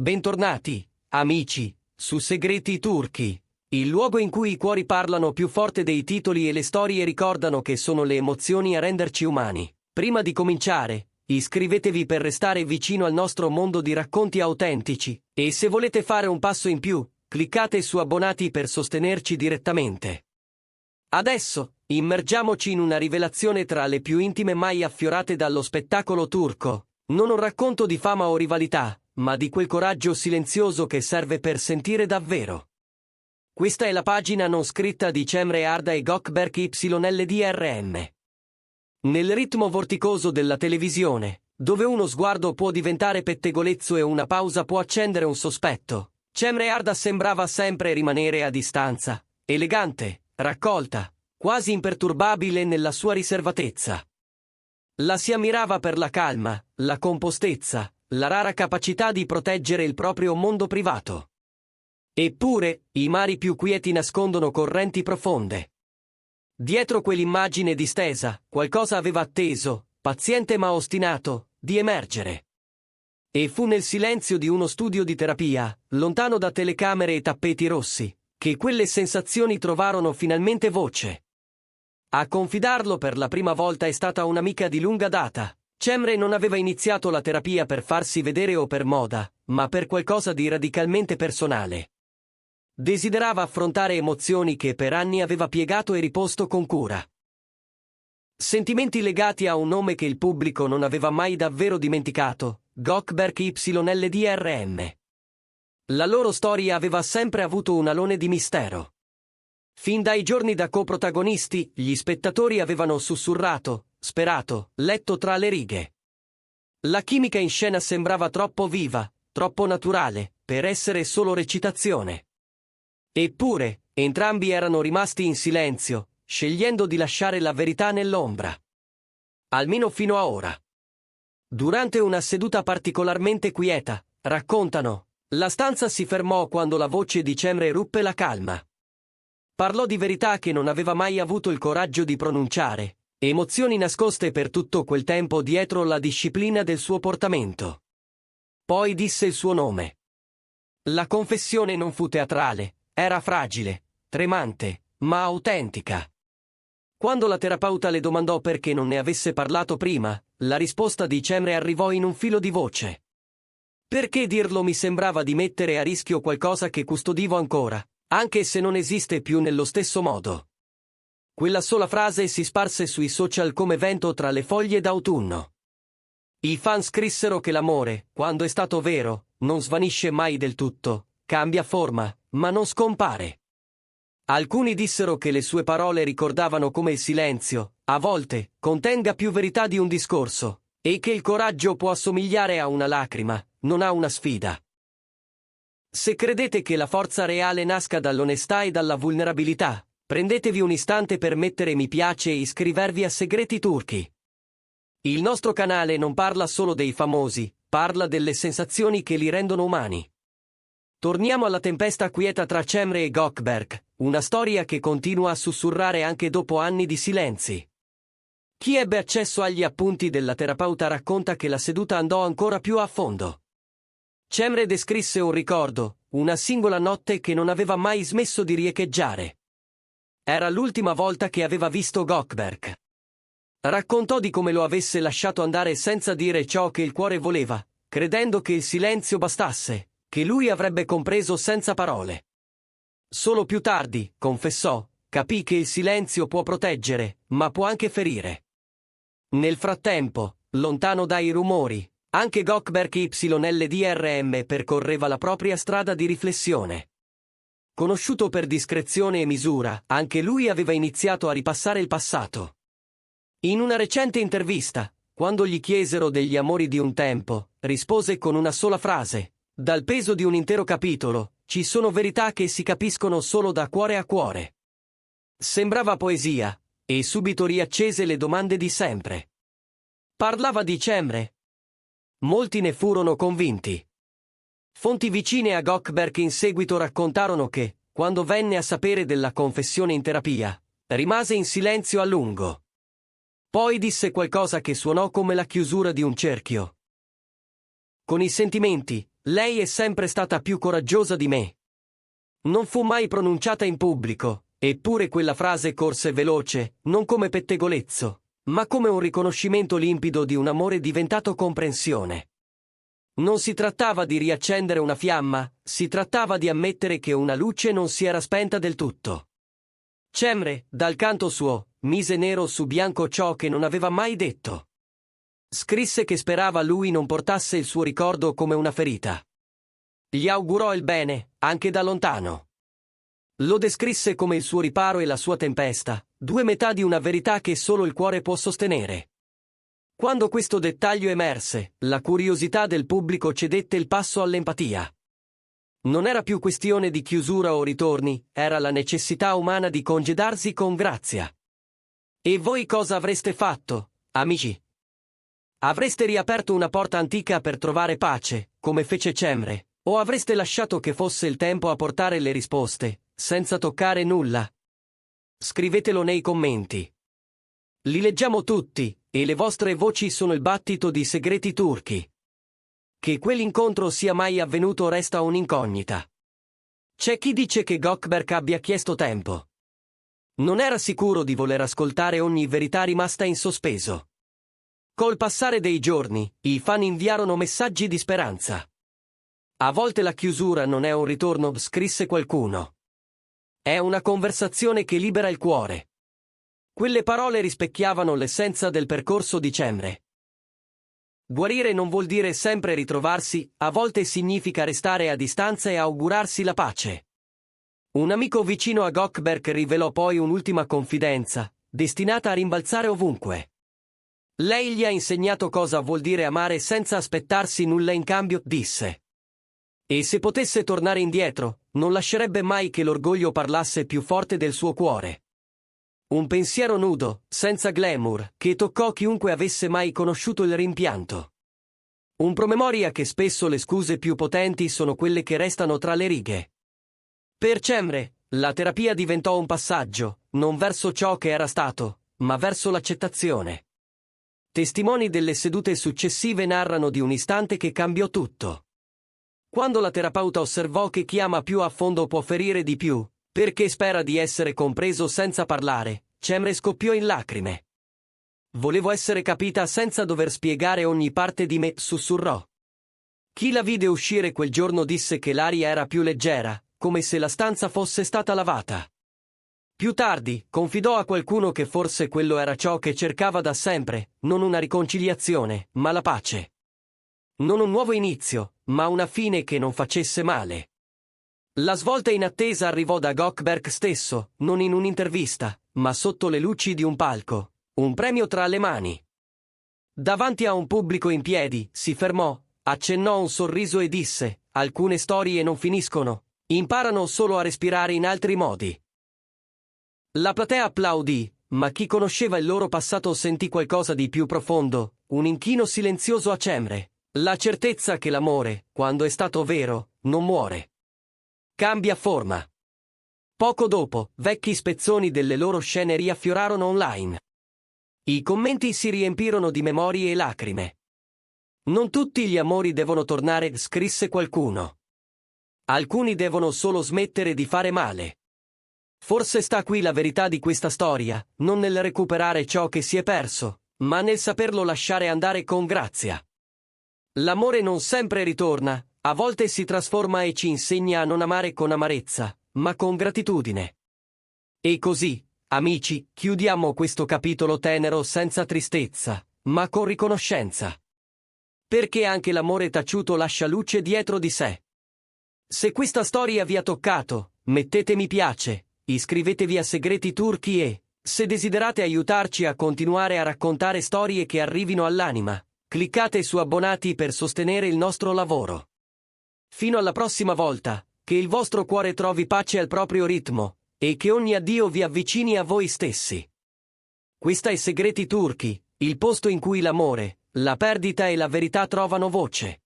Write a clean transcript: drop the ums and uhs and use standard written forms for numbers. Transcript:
Bentornati, amici, su Segreti Turchi, il luogo in cui i cuori parlano più forte dei titoli e le storie ricordano che sono le emozioni a renderci umani. Prima di cominciare, iscrivetevi per restare vicino al nostro mondo di racconti autentici, e se volete fare un passo in più, cliccate su abbonati per sostenerci direttamente. Adesso, immergiamoci in una rivelazione tra le più intime mai affiorate dallo spettacolo turco, non un racconto di fama o rivalità, ma di quel coraggio silenzioso che serve per sentire davvero. Questa è la pagina non scritta di Cemre Arda e Gökberk YLDRM. Nel ritmo vorticoso della televisione, dove uno sguardo può diventare pettegolezzo e una pausa può accendere un sospetto, Cemre Arda sembrava sempre rimanere a distanza, elegante, raccolta, quasi imperturbabile nella sua riservatezza. La si ammirava per la calma, la compostezza, la rara capacità di proteggere il proprio mondo privato. Eppure, i mari più quieti nascondono correnti profonde. Dietro quell'immagine distesa, qualcosa aveva atteso, paziente ma ostinato, di emergere. E fu nel silenzio di uno studio di terapia, lontano da telecamere e tappeti rossi, che quelle sensazioni trovarono finalmente voce. A confidarlo per la prima volta è stata un'amica di lunga data. Cemre non aveva iniziato la terapia per farsi vedere o per moda, ma per qualcosa di radicalmente personale. Desiderava affrontare emozioni che per anni aveva piegato e riposto con cura. Sentimenti legati a un nome che il pubblico non aveva mai davvero dimenticato, Gökberk YLDRM. La loro storia aveva sempre avuto un alone di mistero. Fin dai giorni da coprotagonisti, gli spettatori avevano sussurrato, sperato, letto tra le righe. La chimica in scena sembrava troppo viva, troppo naturale, per essere solo recitazione. Eppure, entrambi erano rimasti in silenzio, scegliendo di lasciare la verità nell'ombra. Almeno fino a ora. Durante una seduta particolarmente quieta, raccontano, la stanza si fermò quando la voce di Cemre ruppe la calma. Parlò di verità che non aveva mai avuto il coraggio di pronunciare, emozioni nascoste per tutto quel tempo dietro la disciplina del suo portamento. Poi disse il suo nome. La confessione non fu teatrale, era fragile, tremante, ma autentica. Quando la terapeuta le domandò perché non ne avesse parlato prima, la risposta di Cemre arrivò in un filo di voce. Perché dirlo mi sembrava di mettere a rischio qualcosa che custodivo ancora, anche se non esiste più nello stesso modo. Quella sola frase si sparse sui social come vento tra le foglie d'autunno. I fan scrissero che l'amore, quando è stato vero, non svanisce mai del tutto, cambia forma, ma non scompare. Alcuni dissero che le sue parole ricordavano come il silenzio, a volte, contenga più verità di un discorso, e che il coraggio può assomigliare a una lacrima, non a una sfida. Se credete che la forza reale nasca dall'onestà e dalla vulnerabilità, prendetevi un istante per mettere mi piace e iscrivervi a Segreti Turchi. Il nostro canale non parla solo dei famosi, parla delle sensazioni che li rendono umani. Torniamo alla tempesta quieta tra Cemre e Gökberk, una storia che continua a sussurrare anche dopo anni di silenzi. Chi ebbe accesso agli appunti della terapeuta racconta che la seduta andò ancora più a fondo. Cemre descrisse un ricordo, una singola notte che non aveva mai smesso di riecheggiare. Era l'ultima volta che aveva visto Gökberk. Raccontò di come lo avesse lasciato andare senza dire ciò che il cuore voleva, credendo che il silenzio bastasse, che lui avrebbe compreso senza parole. Solo più tardi, confessò, capì che il silenzio può proteggere, ma può anche ferire. Nel frattempo, lontano dai rumori, anche Gökberk YLDRM percorreva la propria strada di riflessione. Conosciuto per discrezione e misura, anche lui aveva iniziato a ripassare il passato. In una recente intervista, quando gli chiesero degli amori di un tempo, rispose con una sola frase: dal peso di un intero capitolo, ci sono verità che si capiscono solo da cuore a cuore. Sembrava poesia, e subito riaccese le domande di sempre. Parlava di Cemre. Molti ne furono convinti. Fonti vicine a Gökberk in seguito raccontarono che, quando venne a sapere della confessione in terapia, rimase in silenzio a lungo. Poi disse qualcosa che suonò come la chiusura di un cerchio. Con i sentimenti, lei è sempre stata più coraggiosa di me. Non fu mai pronunciata in pubblico, eppure quella frase corse veloce, non come pettegolezzo, ma come un riconoscimento limpido di un amore diventato comprensione. Non si trattava di riaccendere una fiamma, si trattava di ammettere che una luce non si era spenta del tutto. Cemre, dal canto suo, mise nero su bianco ciò che non aveva mai detto. Scrisse che sperava lui non portasse il suo ricordo come una ferita. Gli augurò il bene, anche da lontano. Lo descrisse come il suo riparo e la sua tempesta, due metà di una verità che solo il cuore può sostenere. Quando questo dettaglio emerse, la curiosità del pubblico cedette il passo all'empatia. Non era più questione di chiusura o ritorni, era la necessità umana di congedarsi con grazia. E voi cosa avreste fatto, amici? Avreste riaperto una porta antica per trovare pace, come fece Cemre, o avreste lasciato che fosse il tempo a portare le risposte, senza toccare nulla? Scrivetelo nei commenti. Li leggiamo tutti, e le vostre voci sono il battito di segreti turchi. Che quell'incontro sia mai avvenuto resta un'incognita. C'è chi dice che Gökberk abbia chiesto tempo. Non era sicuro di voler ascoltare ogni verità rimasta in sospeso. Col passare dei giorni, i fan inviarono messaggi di speranza. A volte la chiusura non è un ritorno, scrisse qualcuno. È una conversazione che libera il cuore. Quelle parole rispecchiavano l'essenza del percorso di Cemre. Guarire non vuol dire sempre ritrovarsi, a volte significa restare a distanza e augurarsi la pace. Un amico vicino a Gökberk rivelò poi un'ultima confidenza, destinata a rimbalzare ovunque. Lei gli ha insegnato cosa vuol dire amare senza aspettarsi nulla in cambio, disse. E se potesse tornare indietro, non lascerebbe mai che l'orgoglio parlasse più forte del suo cuore. Un pensiero nudo, senza glamour, che toccò chiunque avesse mai conosciuto il rimpianto. Un promemoria che spesso le scuse più potenti sono quelle che restano tra le righe. Per Cemre, la terapia diventò un passaggio, non verso ciò che era stato, ma verso l'accettazione. Testimoni delle sedute successive narrano di un istante che cambiò tutto. Quando la terapeuta osservò che chi ama più a fondo può ferire di più, perché spera di essere compreso senza parlare, Cemre scoppiò in lacrime. Volevo essere capita senza dover spiegare ogni parte di me, sussurrò. Chi la vide uscire quel giorno disse che l'aria era più leggera, come se la stanza fosse stata lavata. Più tardi, confidò a qualcuno che forse quello era ciò che cercava da sempre, non una riconciliazione, ma la pace. Non un nuovo inizio, ma una fine che non facesse male. La svolta inattesa arrivò da Gökberk stesso, non in un'intervista, ma sotto le luci di un palco, un premio tra le mani. Davanti a un pubblico in piedi, si fermò, accennò un sorriso e disse: alcune storie non finiscono, imparano solo a respirare in altri modi. La platea applaudì, ma chi conosceva il loro passato sentì qualcosa di più profondo, un inchino silenzioso a Cemre, la certezza che l'amore, quando è stato vero, non muore. Cambia forma. Poco dopo, vecchi spezzoni delle loro scene riaffiorarono online. I commenti si riempirono di memorie e lacrime. Non tutti gli amori devono tornare, scrisse qualcuno. Alcuni devono solo smettere di fare male. Forse sta qui la verità di questa storia, non nel recuperare ciò che si è perso, ma nel saperlo lasciare andare con grazia. L'amore non sempre ritorna, a volte si trasforma e ci insegna a non amare con amarezza, ma con gratitudine. E così, amici, chiudiamo questo capitolo tenero senza tristezza, ma con riconoscenza. Perché anche l'amore taciuto lascia luce dietro di sé. Se questa storia vi ha toccato, mettete mi piace, iscrivetevi a Segreti Turchi e, se desiderate aiutarci a continuare a raccontare storie che arrivino all'anima, cliccate su abbonati per sostenere il nostro lavoro. Fino alla prossima volta, che il vostro cuore trovi pace al proprio ritmo, e che ogni addio vi avvicini a voi stessi. Questa è Segreti Turchi, il posto in cui l'amore, la perdita e la verità trovano voce.